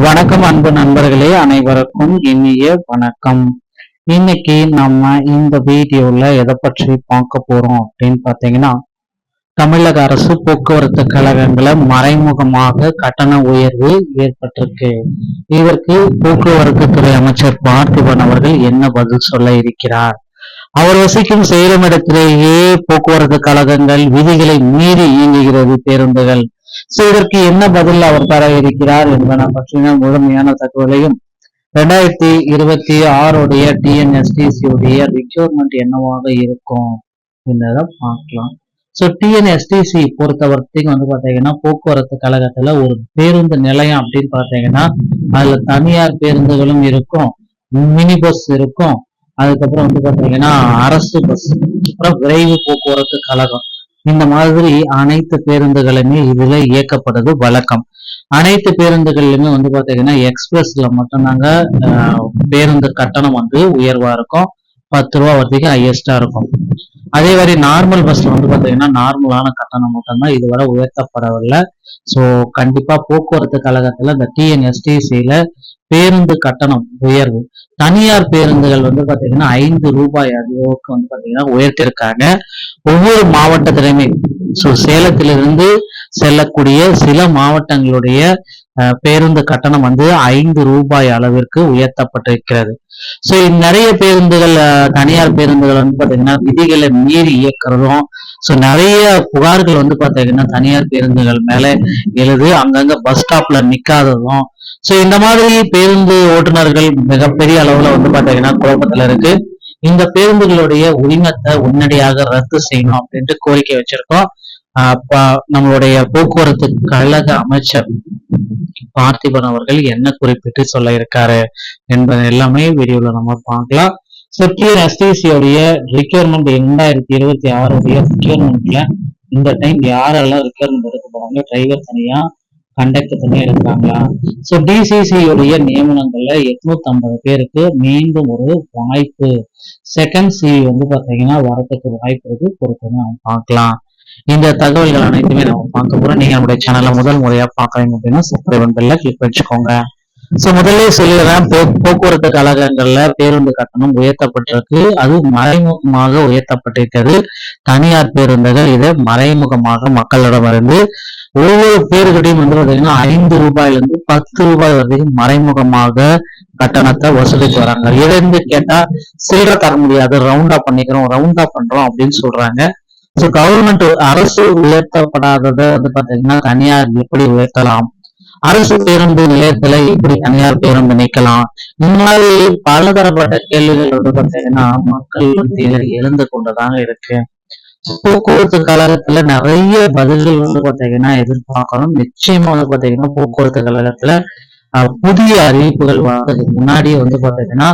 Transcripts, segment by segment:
வணக்கம் அன்பு நண்பர்களே, அனைவருக்கும் இனிய வணக்கம். இன்னைக்கு நம்ம இந்த வீடியோல எதை பற்றி பார்க்க போறோம் அப்படின்னு பாத்தீங்கன்னா, தமிழக அரசு போக்குவரத்து கழகங்களை மறைமுகமாக கட்டண உயர்வு ஏற்பட்டிருக்கு. இதற்கு போக்குவரத்து துறை அமைச்சர் பார்த்திபன் அவர்கள் என்ன பதில் சொல்ல இருக்கிறார்? அவர் வசிக்கும் சேலம் இடத்திலேயே போக்குவரத்து கழகங்கள் விதிகளை மீறி இயங்குகிறது பேருந்துகள். இதற்கு என்ன பதில் அவர் தர இருக்கிறார் என்பன பற்றின முழுமையான தகவலையும் 2026 டிஎன்எஸ்டிசி உடைய ரிக்யூர்மெண்ட் என்னவாக இருக்கும் என்றதை பார்க்கலாம். டிஎன்எஸ்டிசி பொறுத்தவரைக்கும் பாத்தீங்கன்னா, போக்குவரத்து கழகத்துல ஒரு பேருந்து நிலையம் அப்படின்னு பாத்தீங்கன்னா, அதுல தனியார் பேருந்துகளும் இருக்கும், மினி பஸ் இருக்கும், அதுக்கப்புறம் பாத்தீங்கன்னா அரசு பஸ், அப்புறம் விரைவு போக்குவரத்து கழகம், இந்த மாதிரி அனைத்து பேருந்துகளுமே இதுல இயக்கப்படுறது வழக்கம். அனைத்து பேருந்துகள்லயுமே பாத்தீங்கன்னா எக்ஸ்பிரஸ்ல மட்டும்தாங்க பேருந்து கட்டணம் உயர்வா இருக்கும். 10 ரூபா வரைக்கும் ஹையஸ்டா இருக்கும். அதே மாதிரி நார்மல் பஸ்ல பாத்தீங்கன்னா நார்மலான கட்டணம் மட்டும்தான் இதுவரை உயர்த்தப்படவில்லை. சோ கண்டிப்பா போக்குவரத்து கழகத்துல இந்த டிஎன்எஸ்டிசியில பேருந்து கட்டணம் உயர்வு, தனியார் பேருந்துகள் பாத்தீங்கன்னா 5 ரூபாய் அளவுக்கு பாத்தீங்கன்னா உயர்த்திருக்காங்க. ஒவ்வொரு மாவட்டத்திலுமே சேலத்திலிருந்து செல்லக்கூடிய சில மாவட்டங்களுடைய பேருந்து கட்டணம் 5 ரூபாய் அளவிற்கு உயர்த்தப்பட்டிருக்கிறது. நிறைய பேருந்துகள், தனியார் பேருந்துகள் பாத்தீங்கன்னா விதிகளை மீறி இயக்கிறதும், நிறைய புகார்கள் பாத்தீங்கன்னா தனியார் பேருந்துகள் மேல எழுது, அங்கங்க பஸ் ஸ்டாப்ல நிக்காததும், இந்த மாதிரி பேருந்து ஓட்டுநர்கள் மிகப்பெரிய அளவுல பாத்தீங்கன்னா குழப்பத்துல இருக்கு. இந்த பேருந்துகளுடைய உரிமத்தை உடனடியாக ரத்து செய்யணும் அப்படின்ட்டு கோரிக்கை வச்சிருக்கோம். நம்மளுடைய போக்குவரத்து கழக அமைச்சர் பார்த்திபன் அவர்கள் என்ன குறிப்பிட்டு சொல்ல இருக்காரு என்பது எல்லாமே வீடியோல நம்ம பார்க்கலாம். டிஎன்எஸ்டிசியோடைய ரிக்யூர்மெண்ட் 2026 ரிக்யூர்மெண்ட்ல இந்த டைம் யாரெல்லாம் ரிக்யூர்மெண்ட் எடுக்க போறாங்க, டிரைவர் தனியா, கண்டக்டர் தனியா எடுக்கிறாங்களா? டிசிசியோடைய நியமனங்கள்ல 850 பேருக்கு மீண்டும் ஒரு வாய்ப்பு, செகண்ட் சி பாத்தீங்கன்னா வரத்துக்கு வாய்ப்பு இருக்கு, பொறுத்து நம்ம பார்க்கலாம். இந்த தகவல்கள் அனைத்துமே நம்ம பார்க்க போறோம். நீங்க நம்முடைய சேனலை முதல் முறையா பாக்குறீங்க அப்படின்னா சப்ஸ்கிரைப் பெல்ல கிளிக் வச்சுக்கோங்க. முதல்ல சொல்லிடுறேன், போக்குவரத்து கழகங்கள்ல பேருந்து கட்டணம் உயர்த்தப்பட்டிருக்கு. அது மறைமுகமாக உயர்த்தப்பட்டிருக்கிறது. தனியார் பேருந்துகள் இதை மறைமுகமாக மக்களிடமிருந்து ஒவ்வொரு பேருக்கிட்டையும் பாத்தீங்கன்னா 5 ரூபாயில இருந்து 10 ரூபாய் வரைக்கும் மறைமுகமாக கட்டணத்தை வசூலித்து வராங்க. இருந்து கேட்டா சில்லறை தர முடியாது, ரவுண்டா பண்ணிக்கிறோம், ரவுண்டா பண்றோம் அப்படின்னு சொல்றாங்க. கவர்மெண்ட் அரசு உயர்த்தப்படாததை பாத்தீங்கன்னா தனியார் எப்படி உயர்த்தலாம், அரசு பேருந்து நிலையத்துல எப்படி தனியார் பேருந்து நீக்கலாம், இந்த மாதிரி பலதரப்பட்ட கேள்விகள் பாத்தீங்கன்னா மக்கள் மத்தியில் எழுந்து கொண்டுதாங்க இருக்கு. போக்குவரத்து கழகத்துல நிறைய பதில்கள் பாத்தீங்கன்னா எதிர்பார்க்கணும். நிச்சயமா பாத்தீங்கன்னா போக்குவரத்து கழகத்துல புதிய அறிவிப்புகள் வர்றதுக்கு முன்னாடியே பாத்தீங்கன்னா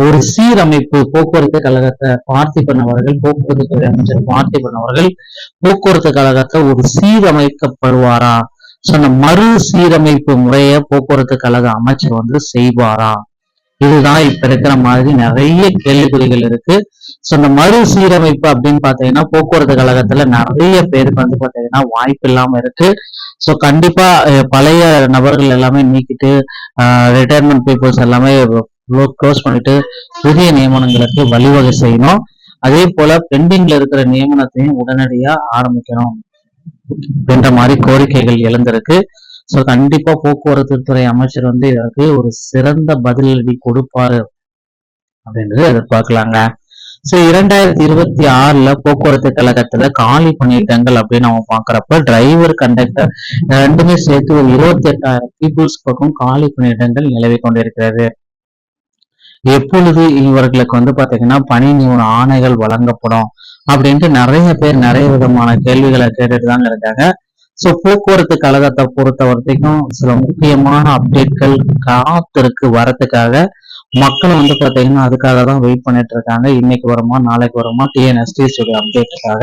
ஒரு சீரமைப்பு, போக்குவரத்து கழகத்தை பார்த்திபன் அவர்கள், போக்குவரத்து துறை அமைச்சர் பார்த்திபன் அவர்கள் போக்குவரத்து கழகத்தை ஒரு சீரமைக்கப்படுவாரா, அந்த மறு சீரமைப்பு முறைய போக்குவரத்து கழக அமைச்சர் செய்வாரா, இதுதான் இப்ப இருக்கிற மாதிரி நிறைய கேள்விக்குறிகள் இருக்கு. இந்த மறு சீரமைப்பு அப்படின்னு பாத்தீங்கன்னா போக்குவரத்து கழகத்துல நிறைய பேருக்கு பாத்தீங்கன்னா வாய்ப்பு இல்லாம இருக்கு. கண்டிப்பா பழைய நபர்கள் எல்லாமே நீக்கிட்டு, ரிட்டையர்மெண்ட் பீப்புள்ஸ் எல்லாமே க்ளோஸ் பண்ணிட்டு புதிய நியமனங்களுக்கு வழிவகை செய்யணும். அதே போல பெண்டிங்ல இருக்கிற நியமனத்தையும் உடனடியா ஆரம்பிக்கணும் அப்படின்ற மாதிரி கோரிக்கைகள் எழுந்திருக்கு. கண்டிப்பா போக்குவரத்து துறை அமைச்சர் இதற்கு ஒரு சிறந்த பதிலடி கொடுப்பாரு அப்படின்றது எதிர்பார்க்கலாங்க. 2026 போக்குவரத்து கழகத்துல காலி பணியிடங்கள் அப்படின்னு நம்ம பாக்குறப்ப டிரைவர், கண்டக்டர் ரெண்டுமே சேர்த்து ஒரு 28,000 பீப்புள்ஸ் பக்கம் காலி பணியிடங்கள் நிலவி கொண்டிருக்கிறது. எப்பொழுது இவர்களுக்கு பாத்தீங்கன்னா பணி நியமன ஆணைகள் வழங்கப்படும் அப்படின்ட்டு நிறைய பேர் நிறைய விதமான கேள்விகளை கேட்டுட்டு இருக்காங்க. போக்குவரத்து கழகத்தை பொறுத்த வரைக்கும் சில முக்கியமான அப்டேட்கள் காத்திருக்கு வரதுக்காக. மக்கள் பாத்தீங்கன்னா அதுக்காக தான் வெயிட் பண்ணிட்டு இருக்காங்க. இன்னைக்கு வருமா, நாளைக்கு வருமா டிஎன்எஸ்டிசி அப்டேட்டுக்காக.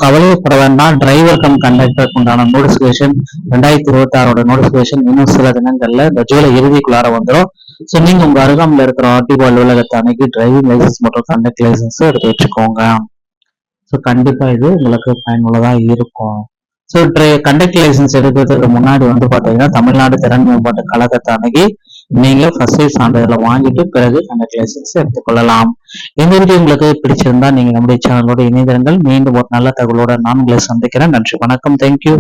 கவலைப்பட வேண்டாம். டிரைவர் கம் கண்டக்டருக்கு உண்டான நோட்டிபிகேஷன் 2026 நோட்டிபிகேஷன் இன்னும் சில தினங்கள்ல இந்த ஜூலை இறுதிக்குள்ளார வந்துடும். நீங்க உங்க அருகாமையில் இருக்கிற ஆர்டிஓ அலுவலகத்தை அன்னைக்கு டிரைவிங் லைசன்ஸ் மற்றும் கண்டக்ட் லைசன்ஸ் எடுத்து வச்சுக்கோங்க. கண்டிப்பா இது உங்களுக்கு பயனுள்ளதா இருக்கும். ஸோ கண்டக்டர் லைசன்ஸ் எடுக்கிறதுக்கு முன்னாடி வந்து பாத்தீங்கன்னா தமிழ்நாடு திறன் மேம்பாட்டு கழகத்தை அணுகி நீங்க ஃபர்ஸ்ட் எய்ட் சான்றிதழை வாங்கிட்டு பிறகு கண்டக்டர் லைசன்ஸ் எடுத்துக்கொள்ளலாம். இந்த வீடியோ உங்களுக்கு பிடிச்சிருந்தா நீங்க நம்முடைய சேனலோட இணைந்திருங்கள். மீண்டும் ஒரு நல்ல தகவலோட நான் உங்களை சந்திக்கிறேன். நன்றி, வணக்கம், தேங்க்யூ.